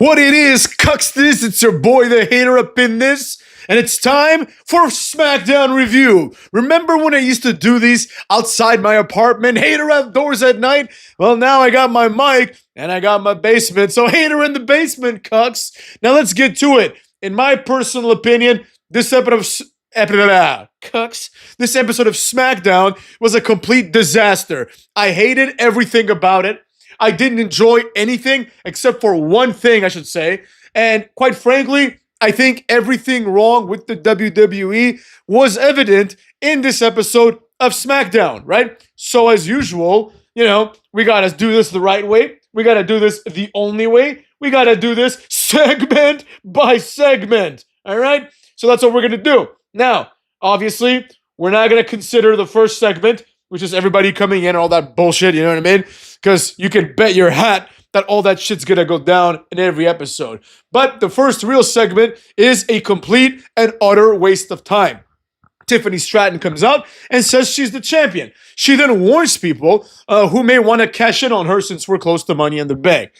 What it is, cucks this, it's your boy the hater up in this, and it's time for SmackDown review. Remember when I used to do these outside my apartment, hater outdoors at night? Well, now I got my mic, and I got my basement, so hater in the basement, cucks. Now let's get to it. In my personal opinion, this episode of This episode of SmackDown was a complete disaster. I hated everything about it. I didn't enjoy anything except for one thing, I should say. And quite frankly, I think everything wrong with the WWE was evident in this episode of SmackDown, right? So as usual, we gotta do this the right way. We gotta do this the only way. We gotta do this segment by segment, all right? So that's what we're gonna do. Now, obviously, we're not gonna consider the first segment, which is everybody coming in and all that bullshit, you know what I mean? Because you can bet your hat that all that shit's gonna go down in every episode. But the first real segment is a complete and utter waste of time. Tiffany Stratton comes out and says she's the champion. She then warns people who may want to cash in on her since we're close to Money in the Bank.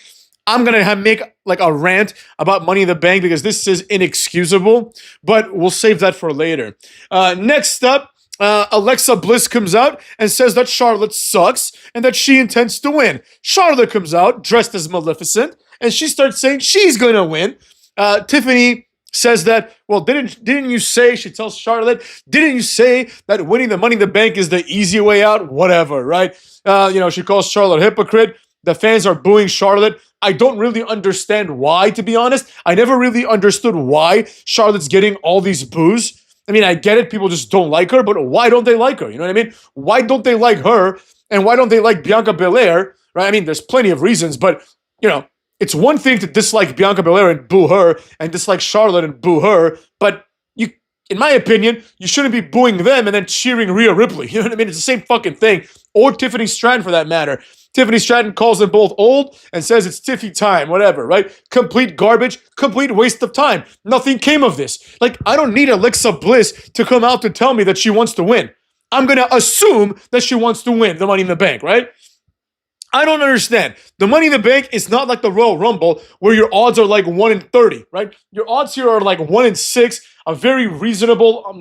I'm going to make like a rant about Money in the Bank because this is inexcusable, but we'll save that for later. Next up, Alexa Bliss comes out and says that Charlotte sucks and that she intends to win. Charlotte comes out dressed as Maleficent and she starts saying she's going to win. Tiffany says that, well, didn't you say, she tells Charlotte, didn't you say that winning the Money in the Bank is the easy way out? Whatever, right? She calls Charlotte a hypocrite. The fans are booing Charlotte. I don't really understand why, to be honest. I never really understood why Charlotte's getting all these boos. I mean, I get it. People just don't like her, but why don't they like her? You know what I mean? Why don't they like her? And why don't they like Bianca Belair? Right? I mean, there's plenty of reasons, but, it's one thing to dislike Bianca Belair and boo her and dislike Charlotte and boo her, but in my opinion, you shouldn't be booing them and then cheering Rhea Ripley. You know what I mean? It's the same fucking thing. Or Tiffany Stratton for that matter. Tiffany Stratton calls them both old and says it's Tiffy time, whatever, right? Complete garbage, complete waste of time. Nothing came of this. Like, I don't need Alexa Bliss to come out to tell me that she wants to win. I'm going to assume that she wants to win the Money in the Bank, right? I don't understand. The Money in the Bank is not like the Royal Rumble where your odds are like 1 in 30, right? Your odds here are like 1 in 6, a very reasonable,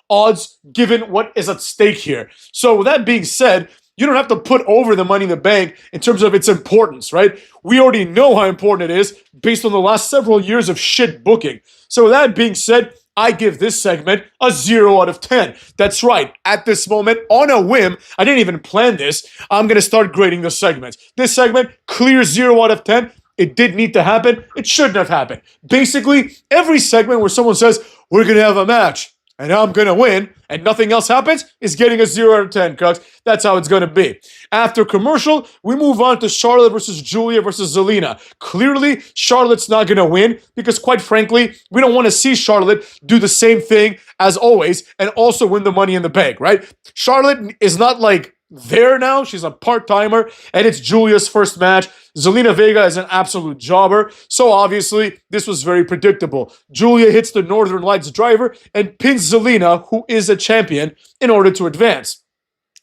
odds given what is at stake here. So with that being said, you don't have to put over the Money in the Bank in terms of its importance, right? We already know how important it is based on the last several years of shit booking. So with that being said, I give this segment a 0 out of 10. That's right. At this moment, on a whim, I didn't even plan this, I'm going to start grading the segments. This segment, clear 0 out of 10. It did need to happen. It shouldn't have happened. Basically, every segment where someone says, we're going to have a match, and I'm going to win, and nothing else happens, is getting a 0 out of 10, cucks. That's how it's going to be. After commercial, we move on to Charlotte versus Julia versus Zelina. Clearly, Charlotte's not going to win because, quite frankly, we don't want to see Charlotte do the same thing as always and also win the Money in the Bank, right? Charlotte is not like there now. She's a part-timer, and it's Julia's first match. Zelina Vega is an absolute jobber, so obviously this was very predictable. Julia hits the Northern Lights driver and pins Zelina, who is a champion, in order to advance.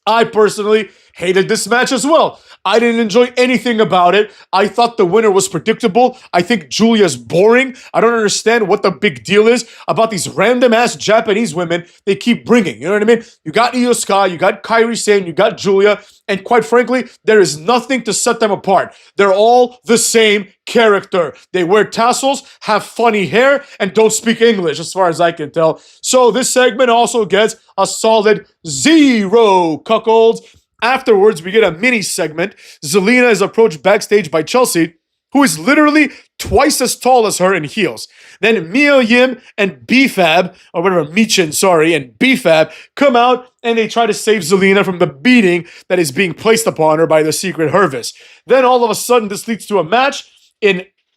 I personally hated this match as well. I didn't enjoy anything about it. I thought the winner was predictable. I think Julia's boring. I don't understand what the big deal is about these random-ass Japanese women they keep bringing. You know what I mean? You got Io Sky, you got Kairi Sane, you got Julia, and quite frankly, there is nothing to set them apart. They're all the same character. They wear tassels, have funny hair, and don't speak English, as far as I can tell. So this segment also gets a solid 0, cuckolds. Afterwards, we get a mini segment. Zelina is approached backstage by Chelsea, who is literally twice as tall as her in heels. Then Mia Yim and B-Fab, or whatever, Michin, sorry, and B-Fab come out and they try to save Zelina from the beating that is being placed upon her by the Secret Hervis. Then all of a sudden, this leads to a match.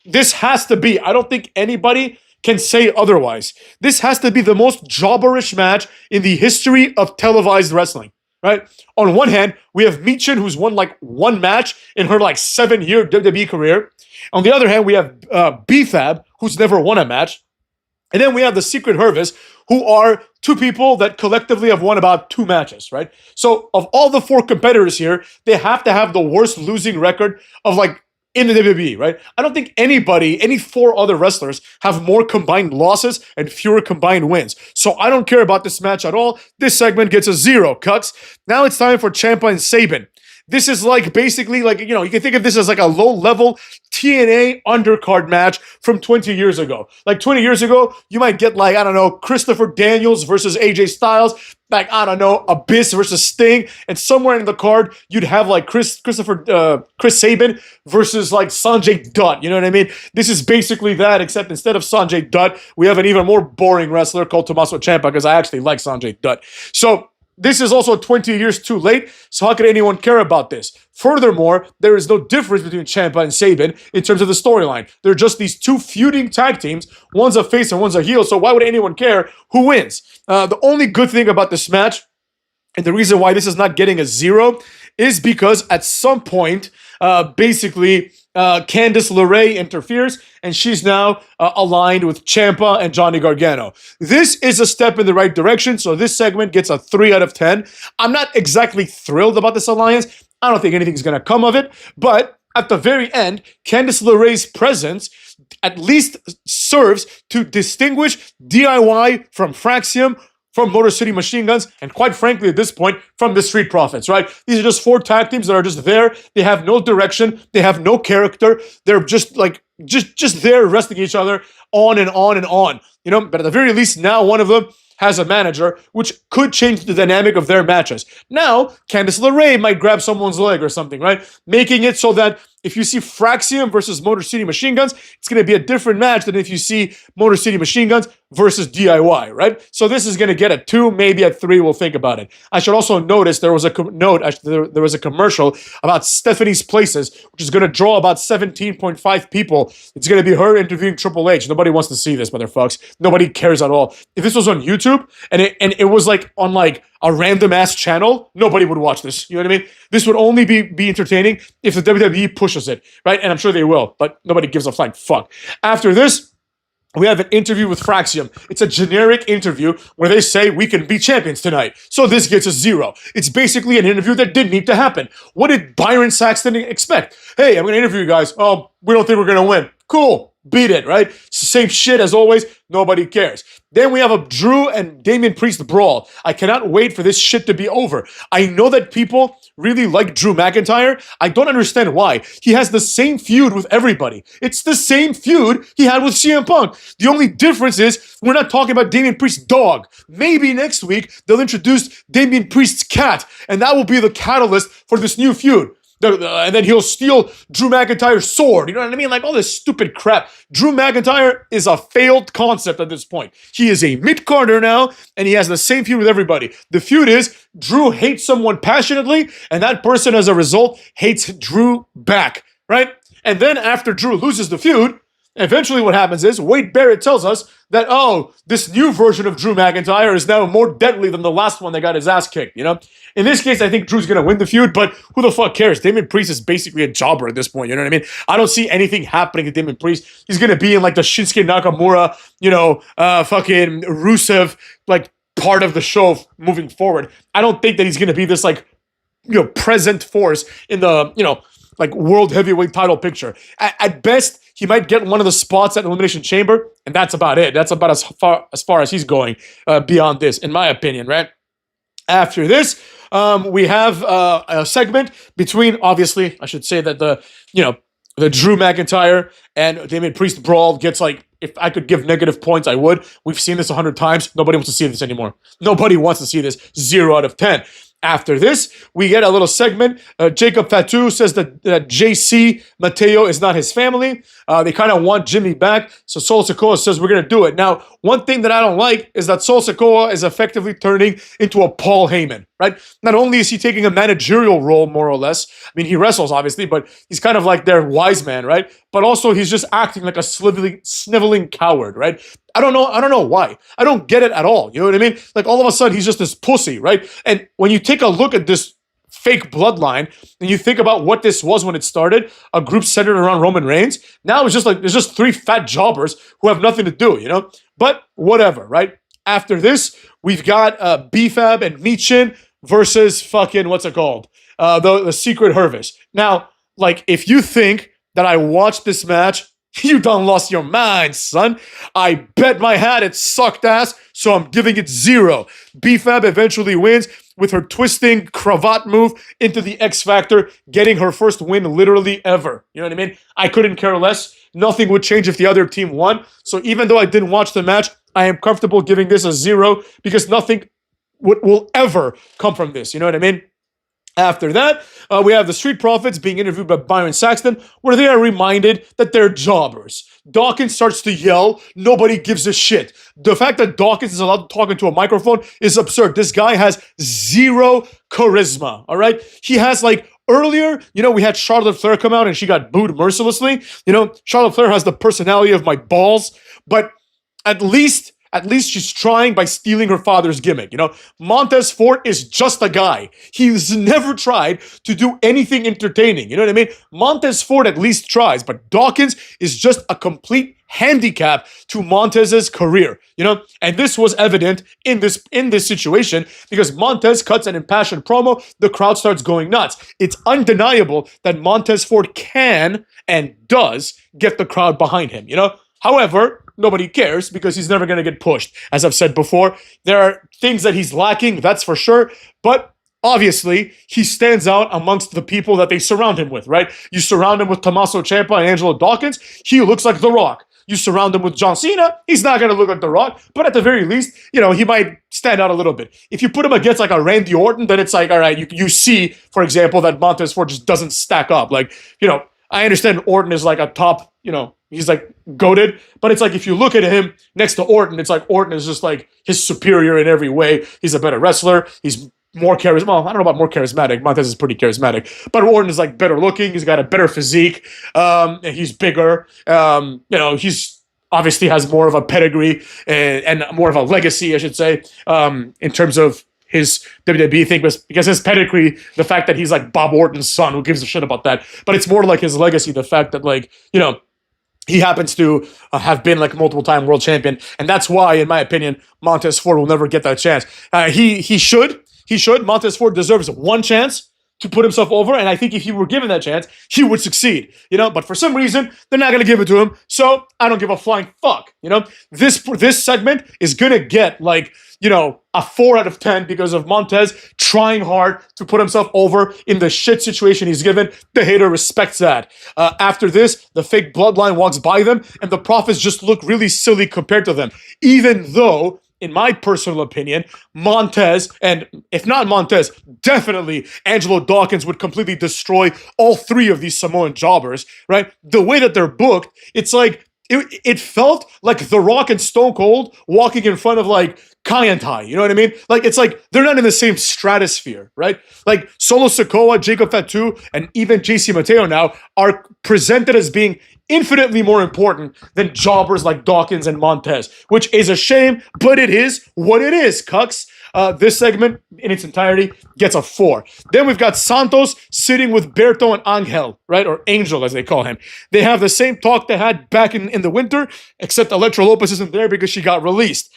This has to be, I don't think anybody can say otherwise. This has to be the most jobberish match in the history of televised wrestling. Right? On one hand, we have Michin, who's won like one match in her like 7-year WWE career. On the other hand, we have B-Fab, who's never won a match. And then we have the Secret Hervis, who are two people that collectively have won about 2 matches, right? So of all the 4 competitors here, they have to have the worst losing record of like in the WWE, right? I don't think any four other wrestlers have more combined losses and fewer combined wins. So I don't care about this match at all. This segment gets a 0, Cuts. Now it's time for Ciampa and Sabin. This is like basically like, you can think of this as like a low-level TNA undercard match from 20 years ago. Like 20 years ago, you might get like, I don't know, Christopher Daniels versus AJ Styles, like, I don't know, Abyss versus Sting, and somewhere in the card, you'd have like Chris Sabin versus like Sanjay Dutt, you know what I mean? This is basically that, except instead of Sanjay Dutt, we have an even more boring wrestler called Tommaso Ciampa, because I actually like Sanjay Dutt. So, this is also 20 years too late, so how could anyone care about this? Furthermore, there is no difference between Ciampa and Sabin in terms of the storyline. They're just these two feuding tag teams. One's a face and one's a heel, so why would anyone care who wins? The only good thing about this match, and the reason why this is not getting a 0, is because at some point, basically, Candice LeRae interferes, and she's now aligned with Ciampa and Johnny Gargano. This is a step in the right direction, so this segment gets a 3 out of 10. I'm not exactly thrilled about this alliance. I don't think anything's going to come of it, but at the very end, Candice LeRae's presence at least serves to distinguish DIY from Fraxium, from Motor City Machine Guns, and quite frankly, at this point, from the Street Profits, right? These are just 4 tag teams that are just there. They have no direction. They have no character. They're just like, just there wrestling each other on and on and on, But at the very least, now one of them has a manager, which could change the dynamic of their matches. Now, Candice LeRae might grab someone's leg or something, right? Making it so that if you see Fraxium versus Motor City Machine Guns, it's going to be a different match than if you see Motor City Machine Guns versus DIY, right? So this is going to get a 2, maybe a 3. We'll think about it. I should also notice there was a there was a commercial about Stephanie's Places, which is going to draw about 17.5 people. It's going to be her interviewing Triple H. Nobody wants to see this, motherfucks. Nobody cares at all. If this was on YouTube and it was like on like a random ass channel, nobody would watch this. You know what I mean? This would only be entertaining if the WWE pushes it, right? And I'm sure they will, but nobody gives a flying fuck. After this, we have an interview with Fraxium. It's a generic interview where they say we can be champions tonight. So this gets a 0. It's basically an interview that didn't need to happen. What did Byron Saxton expect? Hey, I'm going to interview you guys. Oh, we don't think we're going to win. Cool. Beat it, right? It's the same shit as always. Nobody cares. Then we have a Drew and Damian Priest brawl. I cannot wait for this shit to be over. I know that people really like Drew McIntyre. I don't understand why. He has the same feud with everybody. It's the same feud he had with CM Punk. The only difference is we're not talking about Damian Priest's dog. Maybe next week they'll introduce Damian Priest's cat, and that will be the catalyst for this new feud. And then he'll steal Drew McIntyre's sword. You know what I mean? Like all this stupid crap. Drew McIntyre is a failed concept at this point. He is a mid-carder now, and he has the same feud with everybody. The feud is Drew hates someone passionately, and that person, as a result, hates Drew back, right? And then after Drew loses the feud, eventually what happens is Wade Barrett tells us that, oh, this new version of Drew McIntyre is now more deadly than the last one that got his ass kicked, In this case, I think Drew's going to win the feud, but who the fuck cares? Damian Priest is basically a jobber at this point, you know what I mean? I don't see anything happening to Damian Priest. He's going to be in like the Shinsuke Nakamura, fucking Rusev, like part of the show moving forward. I don't think that he's going to be this like, present force in the, like world heavyweight title picture. At best, he might get one of the spots at Elimination Chamber, and that's about it. That's about as far as he's going beyond this, in my opinion, right? After this, we have a segment between, obviously, I should say that the Drew McIntyre and Damian Priest brawl gets like, if I could give negative points, I would. We've seen this 100 times. Nobody wants to see this anymore. Nobody wants to see this. 0 out of 10. After this, we get a little segment. Jacob Fatu says that JC Mateo is not his family. They kind of want Jimmy back. So Sol Sikoa says we're going to do it. Now, one thing that I don't like is that Sol Sikoa is effectively turning into a Paul Heyman, right? Not only is he taking a managerial role, more or less. I mean, he wrestles, obviously, but he's kind of like their wise man, right? But also, he's just acting like a sniveling coward, right? I don't know why. I don't get it at all. You know what I mean? Like all of a sudden he's just this pussy, right? And when you take a look at this fake bloodline and you think about what this was when it started, a group centered around Roman Reigns, now it's just like there's just 3 fat jobbers who have nothing to do, But whatever, right? After this, we've got BFAB and Michin versus fucking what's it called? The Secret Harvest. Now, like if you think that I watched this match, you done lost your mind, son. I bet my hat it sucked ass, so I'm giving it 0. BFAB eventually wins with her twisting cravat move into the X Factor, getting her first win literally ever. You know what I mean? I couldn't care less. Nothing would change if the other team won. So even though I didn't watch the match, I am comfortable giving this a 0 because nothing will ever come from this. You know what I mean? After that, we have the Street Profits being interviewed by Byron Saxton, where they are reminded that they're jobbers. Dawkins starts to yell. Nobody gives a shit. The fact that Dawkins is allowed to talk into a microphone is absurd. This guy has 0 charisma, all right? He has, like, earlier, we had Charlotte Flair come out and she got booed mercilessly. Charlotte Flair has the personality of my balls, but at least she's trying by stealing her father's gimmick. Montez Ford is just a guy. He's never tried to do anything entertaining. You know what I mean? Montez Ford at least tries, but Dawkins is just a complete handicap to Montez's career. And this was evident in this situation because Montez cuts an impassioned promo. The crowd starts going nuts. It's undeniable that Montez Ford can and does get the crowd behind him. However, nobody cares because he's never going to get pushed. As I've said before, there are things that he's lacking, that's for sure. But obviously, he stands out amongst the people that they surround him with, right? You surround him with Tommaso Ciampa and Angelo Dawkins, he looks like The Rock. You surround him with John Cena, he's not going to look like The Rock. But at the very least, he might stand out a little bit. If you put him against like a Randy Orton, then it's like, all right, you see, for example, that Montez Ford just doesn't stack up. Like, I understand Orton is like a top, he's like goated, but it's like if you look at him next to Orton, it's like Orton is just like his superior in every way. He's a better wrestler. He's more charismatic. Well, I don't know about more charismatic. Montez is pretty charismatic, but Orton is like better looking. He's got a better physique. And he's bigger. He's obviously has more of a pedigree and more of a legacy, I should say, in terms of his WWE thing, because his pedigree, the fact that he's like Bob Orton's son, who gives a shit about that? But it's more like his legacy, the fact that he happens to have been like a multiple-time world champion, and that's why, in my opinion, Montez Ford will never get that chance. He should. Montez Ford deserves one chance to put himself over, and I think if he were given that chance, he would succeed. But for some reason, they're not going to give it to him, so I don't give a flying fuck. This segment is going to get like, a 4 out of 10 because of Montez trying hard to put himself over in the shit situation he's given. The hater respects that. After this, the fake bloodline walks by them, and the Profits just look really silly compared to them, even though, in my personal opinion, Montez, and if not Montez, definitely Angelo Dawkins would completely destroy all 3 of these Samoan jobbers, right? The way that they're booked, it's like, it felt like The Rock and Stone Cold walking in front of like Kai and Tai, you know what I mean? Like, it's like they're not in the same stratosphere, right? Like Solo Sikoa, Jacob Fatu, and even JC Mateo now are presented as being infinitely more important than jobbers like Dawkins and Montez, which is a shame, but it is what it is, cucks. This segment in its entirety gets a 4. Then we've got Santos sitting with Berto and Angel, right? Or Angel, as they call him. They have the same talk they had back in the winter, except Elektra Lopez isn't there because she got released.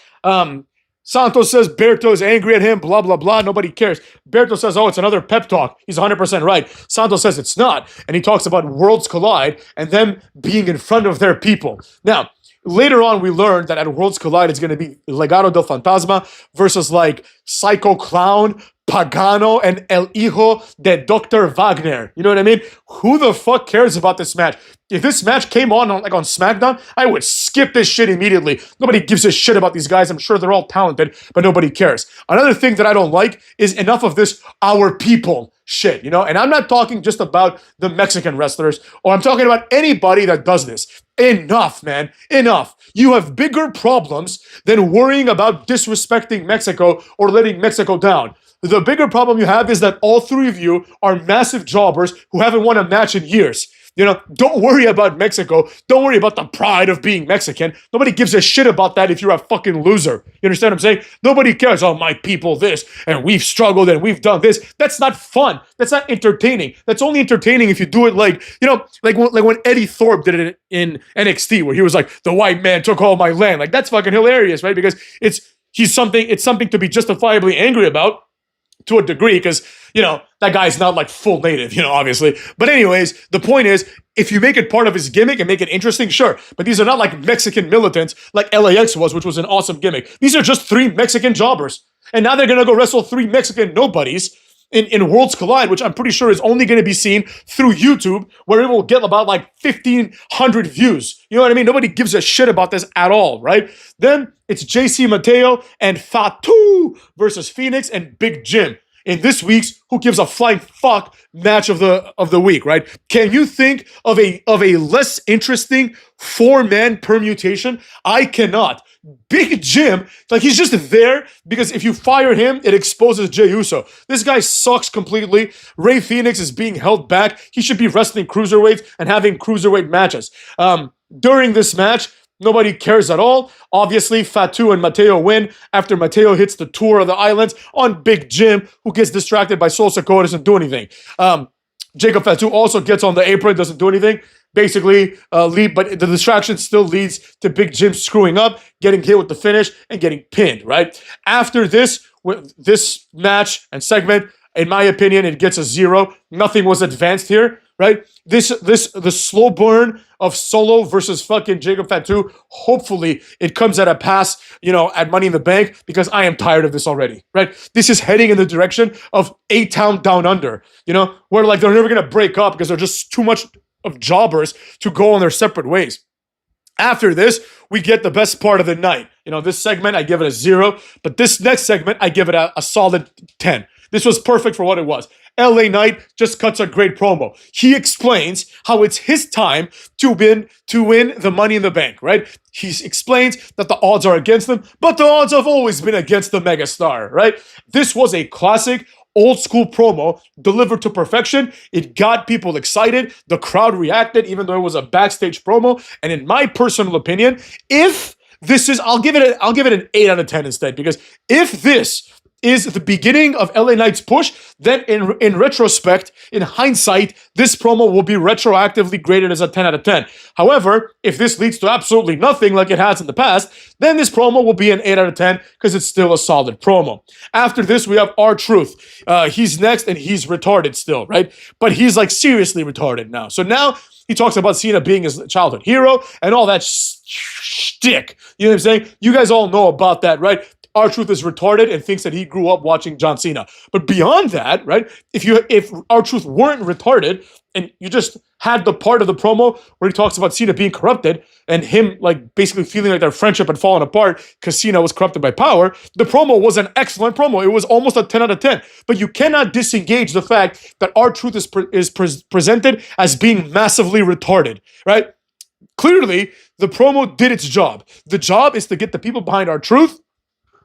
Santos says Berto is angry at him, blah, blah, blah. Nobody cares. Berto says, oh, it's another pep talk. He's 100% right. Santos says it's not. And he talks about worlds collide and them being in front of their people. Now, later on, we learned that at Worlds Collide, it's going to be Legado del Fantasma versus like Psycho Clown, Pagano, and El Hijo de Dr. Wagner. You know what I mean? Who the fuck cares about this match? If this match came on SmackDown, I would skip this shit immediately. Nobody gives a shit about these guys. I'm sure they're all talented, but nobody cares. Another thing that I don't like is enough of this our people shit, And I'm not talking just about the Mexican wrestlers, or I'm talking about anybody that does this. Enough, man. Enough. You have bigger problems than worrying about disrespecting Mexico or letting Mexico down. The bigger problem you have is that all 3 of you are massive jobbers who haven't won a match in years. Don't worry about Mexico. Don't worry about the pride of being Mexican. Nobody gives a shit about that if you're a fucking loser. You understand what I'm saying? Nobody cares. Oh, my people this, and we've struggled and we've done this. That's not fun. That's not entertaining. That's only entertaining if you do it like when Eddie Thorpe did it in NXT, where he was like, the white man took all my land. Like, that's fucking hilarious, right? Because it's something to be justifiably angry about. To a degree, because, that guy's not like full native, obviously. But anyways, the point is, If you make it part of his gimmick and make it interesting, sure. But these are not like Mexican militants like LAX was, which was an awesome gimmick. These are just three Mexican jobbers. And now they're going to go wrestle three Mexican nobodies in Worlds Collide, which I'm pretty sure is only going to be seen through YouTube, where it will get about like 1,500 views. You know what I mean? Nobody gives a shit about this at all, right? Then it's JC Mateo and Fatu versus Phoenix and Big Jim in this week's Who Gives a Flying Fuck match of the week, right? Can you think of a less interesting 4-man permutation? I cannot. Big Jim, like he's just there because if you fire him, it exposes Jey Uso. This guy sucks completely. Rey Fenix is being held back. He should be wrestling cruiserweights and having cruiserweight matches. During this match, nobody cares at all. Obviously, Fatu and Mateo win after Mateo hits the tour of the islands on Big Jim, who gets distracted by Sol Sikoa, doesn't do anything. Jacob Fatu also gets on the apron, doesn't do anything. Basically, but the distraction still leads to Big Jim screwing up, getting hit with the finish, and getting pinned, right? After this match and segment, in my opinion, it gets a 0. Nothing was advanced here, right? The slow burn of Solo versus fucking Jacob Fatu, hopefully it comes at a pass, at Money in the Bank, because I am tired of this already, right? This is heading in the direction of A-Town Down Under, where like they're never going to break up because they're just too much of jobbers to go on their separate ways. After this, we get the best part of the night. This segment, I give it a 0, but this next segment, I give it a solid 10. This was perfect for what it was. LA Knight just cuts a great promo. He explains how it's his time to win the Money in the Bank, right? He explains that the odds are against them, but the odds have always been against the megastar, right? This was a classic old school promo delivered to perfection. It got people excited. The crowd reacted, even though it was a backstage promo. And in my personal opinion, if this is, I'll give it an 8 out of 10 instead, because if this is the beginning of LA Knight's push, then in retrospect, in hindsight, this promo will be retroactively graded as a 10 out of 10. However, if this leads to absolutely nothing like it has in the past, then this promo will be an 8 out of 10 because it's still a solid promo. After this, we have R-Truth. He's next and he's retarded still, right? But he's like seriously retarded now. So now he talks about Cena being his childhood hero and all that shtick. You know what I'm saying? You guys all know about that, right? R-Truth is retarded and thinks that he grew up watching John Cena. But beyond that, right, if R-Truth weren't retarded and you just had the part of the promo where he talks about Cena being corrupted and him like basically feeling like their friendship had fallen apart because Cena was corrupted by power, the promo was an excellent promo. It was almost a 10 out of 10. But you cannot disengage the fact that R-Truth is presented as being massively retarded, right? Clearly, the promo did its job. The job is to get the people behind R-Truth,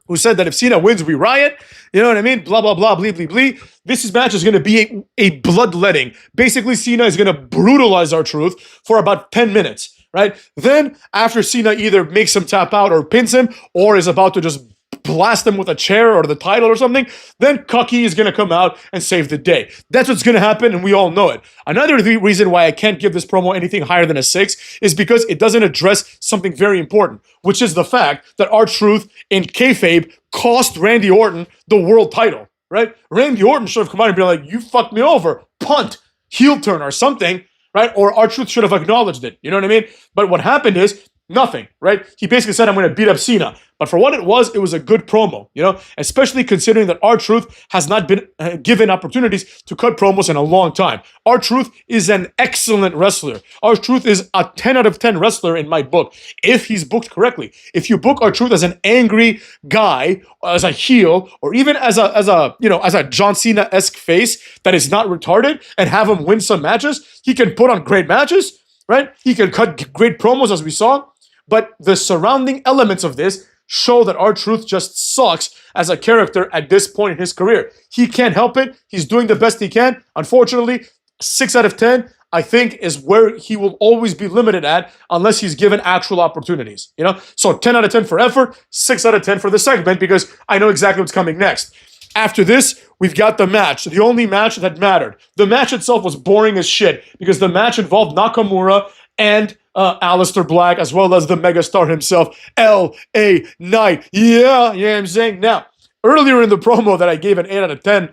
who said that if Cena wins, we riot. You know what I mean? Blah, blah, blah, blee, blee, blee. This match is going to be a bloodletting. Basically, Cena is going to brutalize R-Truth for about 10 minutes, right? Then, after Cena either makes him tap out or pins him, or is about to just blast him with a chair or the title or something, then Cucky is going to come out and save the day. That's what's going to happen, and we all know it. Another reason why I can't give this promo anything higher than a 6 is because it doesn't address something very important, which is the fact that R-Truth in kayfabe cost Randy Orton the world title, right? Randy Orton should have come out and been like, you fucked me over, punt, heel turn or something, right? Or R-Truth should have acknowledged it, you know what I mean? But what happened is nothing, right? He basically said, I'm going to beat up Cena. But for what it was a good promo, especially considering that R-Truth has not been given opportunities to cut promos in a long time. R-Truth is an excellent wrestler. R-Truth is a 10 out of 10 wrestler in my book, if he's booked correctly. If you book R-Truth as an angry guy, as a heel, or even as a John Cena-esque face that is not retarded and have him win some matches, he can put on great matches, right? He can cut great promos as we saw. But the surrounding elements of this show that R-Truth just sucks as a character at this point in his career. He can't help it. He's doing the best he can. Unfortunately, 6 out of 10, I think, is where he will always be limited at unless he's given actual opportunities. So 10 out of 10 for effort, 6 out of 10 for the segment, because I know exactly what's coming next. After this, we've got the match, the only match that mattered. The match itself was boring as shit because the match involved Nakamura and Aleister Black, as well as the megastar himself, L.A. Knight. Yeah, you know what I'm saying? Now, earlier in the promo that I gave an 8 out of 10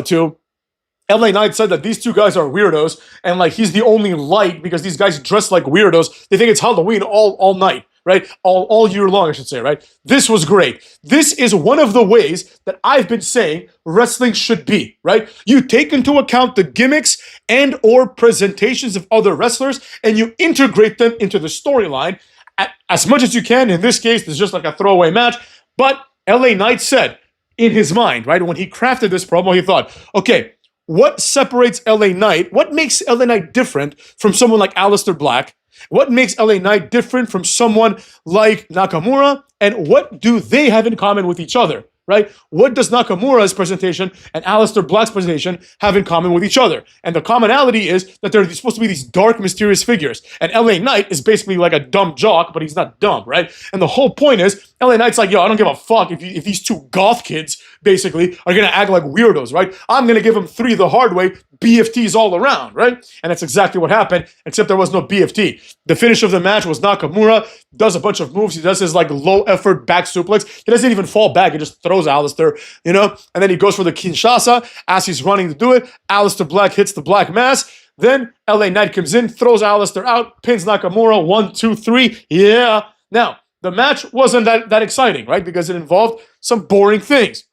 to, LA Knight said that these two guys are weirdos, and like he's the only light because these guys dress like weirdos. They think it's Halloween all night, right? All year long, I should say, right? This was great. This is one of the ways that I've been saying wrestling should be, right? You take into account the gimmicks and or presentations of other wrestlers, and you integrate them into the storyline as much as you can. In this case, it's just like a throwaway match. But LA Knight said in his mind, right, when he crafted this promo, he thought, okay, what separates LA Knight? What makes LA Knight different from someone like Aleister Black? What makes LA Knight different from someone like Nakamura? And what do they have in common with each other, right? What does Nakamura's presentation and Aleister Black's presentation have in common with each other? And the commonality is that they're supposed to be these dark, mysterious figures. And LA Knight is basically like a dumb jock, but he's not dumb, right? And the whole point is, LA Knight's like, yo, I don't give a fuck if these two goth kids basically are gonna act like weirdos, right? I'm gonna give them 3 the hard way, BFTs all around, right? And that's exactly what happened, except there was no BFT. The finish of the match was Nakamura does a bunch of moves. He does his like low effort back suplex. He doesn't even fall back. He just throws Aleister, you know? And then he goes for the Kinshasa as he's running to do it. Aleister Black hits the Black Mass. Then LA Knight comes in, throws Aleister out, pins Nakamura, 1, 2, 3. Yeah. Now, the match wasn't that exciting, right? Because it involved some boring things.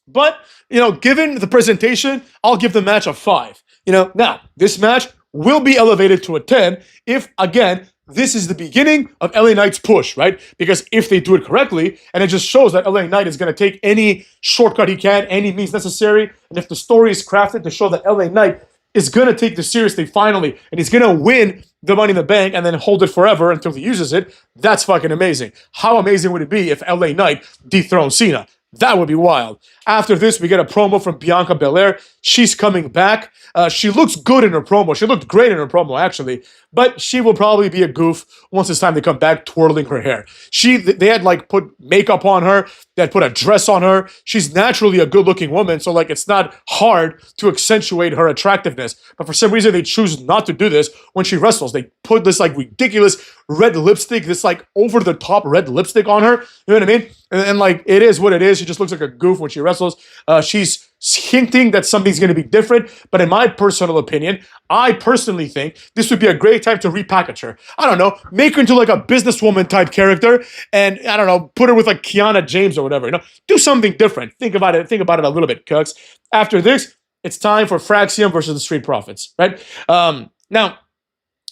But, you know, given the presentation, I'll give the match a 5. You know, now, this match will be elevated to a 10 if, again, this is the beginning of LA Knight's push, right? Because if they do it correctly, and it just shows that LA Knight is going to take any shortcut he can, any means necessary, and if the story is crafted to show that LA Knight is going to take this seriously finally, and he's going to win the Money in the Bank and then hold it forever until he uses it, that's fucking amazing. How amazing would it be if LA Knight dethroned Cena? That would be wild. After this, we get a promo from Bianca Belair. She's coming back. She looks good in her promo. She looked great in her promo, actually. But she will probably be a goof once it's time to come back twirling her hair. They had, like, put makeup on her. They had put a dress on her. She's naturally a good-looking woman, so, like, it's not hard to accentuate her attractiveness. But for some reason, they choose not to do this when she wrestles. They put this, like, ridiculous red lipstick, this, like, over-the-top red lipstick on her. You know what I mean? And like, it is what it is. She just looks like a goof when she wrestles. She's hinting that something's going to be different. But in my personal opinion, I personally think this would be a great time to repackage her. I don't know, make her into like a businesswoman type character, and I don't know, put her with like Kiana James or whatever. You know, do something different. Think about it. Think about it a little bit, Cooks. After this, it's time for Fraxium versus the Street Profits, right? Now,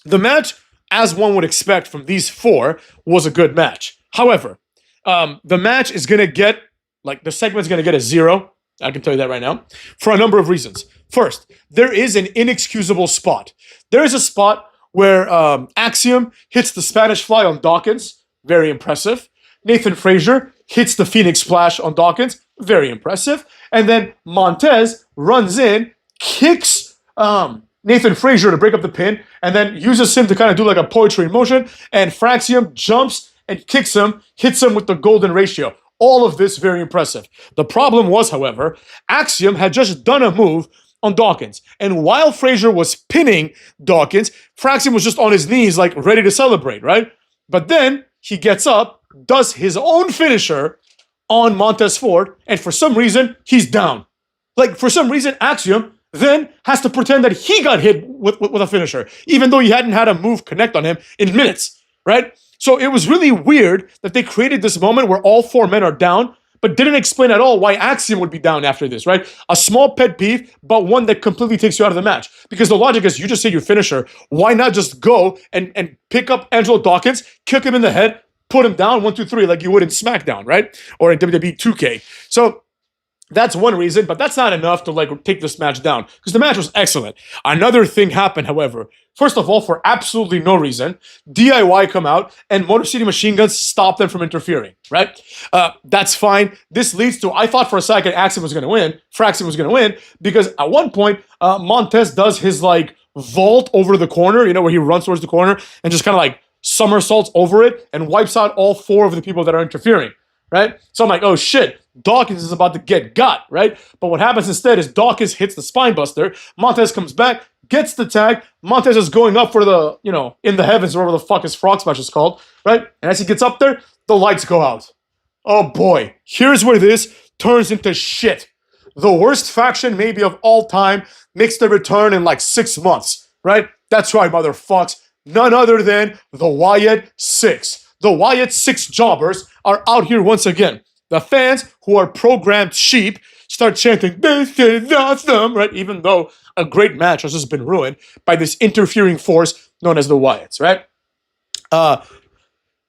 the match, as one would expect from these 4, was a good match. However, the match is going to get, like, the segment's going to get a 0. I can tell you that right now. For a number of reasons. First, there is an inexcusable spot. There is a spot where Axiom hits the Spanish Fly on Dawkins. Very impressive. Nathan Frazier hits the Phoenix Splash on Dawkins. Very impressive. And then Montez runs in, kicks Nathan Frazier to break up the pin, and then uses him to kind of do like a poetry in motion, and Fraxium jumps and kicks him, hits him with the golden ratio. All of this very impressive. The problem was, however, Axiom had just done a move on Dawkins. And while Frazier was pinning Dawkins, Fraxium was just on his knees, like ready to celebrate, right? But then he gets up, does his own finisher on Montez Ford, and for some reason, he's down. Like, for some reason, Axiom then has to pretend that he got hit with a finisher, even though he hadn't had a move connect on him in minutes, right? So it was really weird that they created this moment where all 4 men are down, but didn't explain at all why Axiom would be down after this, right? A small pet peeve, but one that completely takes you out of the match. Because the logic is, you just say your finisher, why not just go and pick up Angelo Dawkins, kick him in the head, put him down, 1, 2, 3, like you would in SmackDown, right? Or in WWE 2K. So that's one reason, but that's not enough to like take this match down, because the match was excellent. Another thing happened, however. First of all, for absolutely no reason, DIY come out and Motor City Machine Guns stop them from interfering, right? That's fine. This leads to, I thought for a second Axiom was going to win, Fraxium was going to win, because at one point, Montez does his like vault over the corner, you know, where he runs towards the corner and just kind of like somersaults over it and wipes out all 4 of the people that are interfering, right? So I'm like, oh shit, Dawkins is about to get got, right? But what happens instead is Dawkins hits the spine buster, Montez comes back, gets the tag, Montez is going up for the, you know, in the heavens, or whatever the fuck his frog smash is called, right? And as he gets up there, the lights go out. Oh boy, here's where this turns into shit. the worst faction maybe of all time makes their return in like 6 months, right? That's right, motherfucks. None other than the Wyatt Six. The Wyatt Six jobbers are out here once again. The fans who are programmed sheep start chanting, "This is awesome," right? Even though a great match has just been ruined by this interfering force known as the Wyatts, right?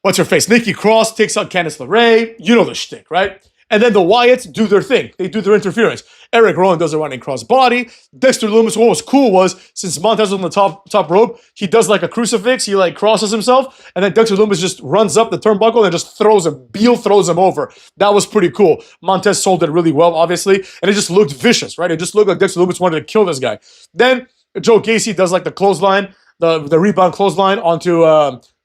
What's her face? Nikki Cross takes out Candice LeRae. You know the shtick, right? And then the Wyatts do their thing. They do their interference. Eric Rowan does a running cross body. Dexter Lumis, what was cool was, since Montez was on the top rope, he does like a crucifix. He like crosses himself. And then Dexter Lumis just runs up the turnbuckle and just throws him. Beal throws him over. That was pretty cool. Montez sold it really well, obviously. And it just looked vicious, right? It just looked like Dexter Lumis wanted to kill this guy. Then Joe Gacy does like the clothesline, the rebound clothesline onto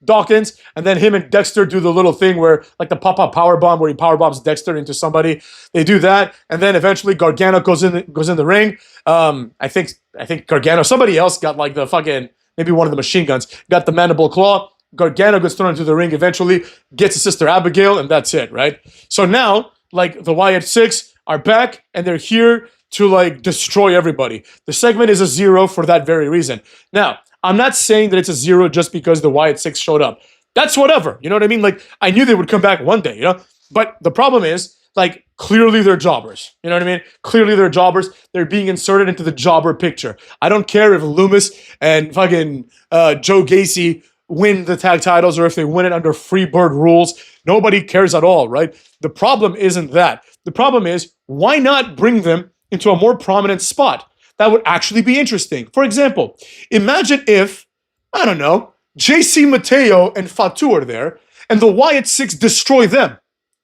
Dawkins, and then him and Dexter do the little thing where, like the pop-up powerbomb, where he powerbombs Dexter into somebody. They do that, and then eventually Gargano goes in the ring. I think Gargano, somebody else got like the fucking, maybe one of the machine guns, got the mandible claw. Gargano gets thrown into the ring eventually, gets his sister Abigail, and that's it, right? So now, like, the Wyatt Six are back, and they're here to like destroy everybody. The segment is a 0 for that very reason. Now, I'm not saying that it's a 0 just because the Wyatt Six showed up. That's whatever. You know what I mean? Like, I knew they would come back one day, you know? But the problem is, like, clearly they're jobbers. You know what I mean? Clearly they're jobbers. They're being inserted into the jobber picture. I don't care if Loomis and fucking Joe Gacy win the tag titles or if they win it under Freebird rules. Nobody cares at all, right? The problem isn't that. The problem is, why not bring them into a more prominent spot? That would actually be interesting. For example, imagine if, I don't know, JC Mateo and Fatu are there, and the Wyatt Six destroy them,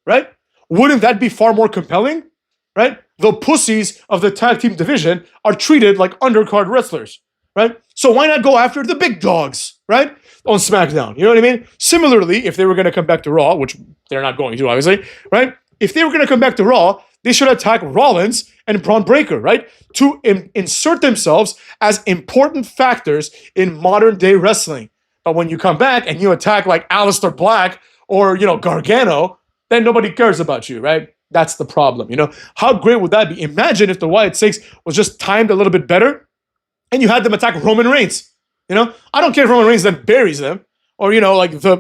right? Wouldn't that be far more compelling, right? The pussies of the tag team division are treated like undercard wrestlers, right? So why not go after the big dogs, right? On SmackDown, you know what I mean? Similarly, if they were going to come back to Raw, which they're not going to, obviously, right? If they were going to come back to Raw, they should attack Rollins and Braun Breaker, right? To insert themselves as important factors in modern day wrestling. But when you come back and you attack like Aleister Black or, you know, Gargano, then nobody cares about you, right? That's the problem, you know? How great would that be? Imagine if the Wyatt Six was just timed a little bit better and you had them attack Roman Reigns, you know? I don't care if Roman Reigns then buries them or, you know, like the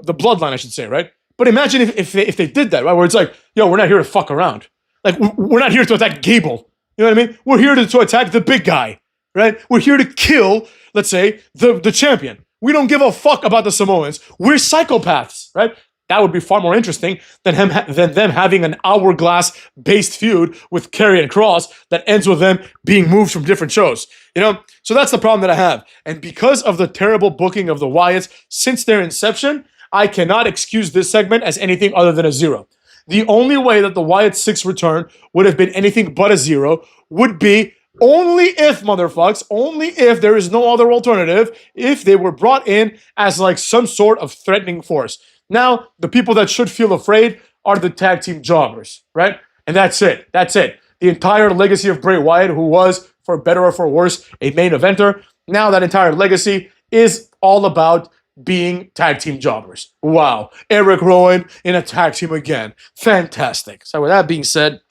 bloodline, I should say, right? But imagine if they did that, right? Where it's like, yo, we're not here to fuck around. Like, we're not here to attack Gable. You know what I mean? We're here to attack the big guy, right? We're here to kill, let's say, the champion. We don't give a fuck about the Samoans. We're psychopaths, right? That would be far more interesting than them having an hourglass-based feud with Karrion Kross that ends with them being moved from different shows. You know? So that's the problem that I have. And because of the terrible booking of the Wyatts since their inception, I cannot excuse this segment as anything other than a 0. The only way that the Wyatt Six return would have been anything but a 0 would be only if, motherfucks, only if there is no other alternative, if they were brought in as like some sort of threatening force. Now, the people that should feel afraid are the tag team jobbers, right? And that's it. That's it. The entire legacy of Bray Wyatt, who was, for better or for worse, a main eventer, now that entire legacy is all about being tag team jobbers. Wow. Eric Rowan in a tag team again. Fantastic. So with that being said,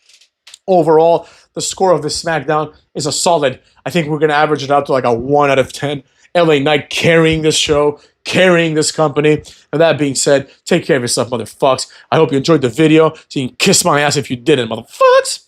overall, the score of this SmackDown is a solid. I think we're going to average it out to like a 1 out of 10. LA Knight carrying this show, carrying this company. And that being said, take care of yourself, motherfucks. I hope you enjoyed the video. So you can kiss my ass if you didn't, motherfucks.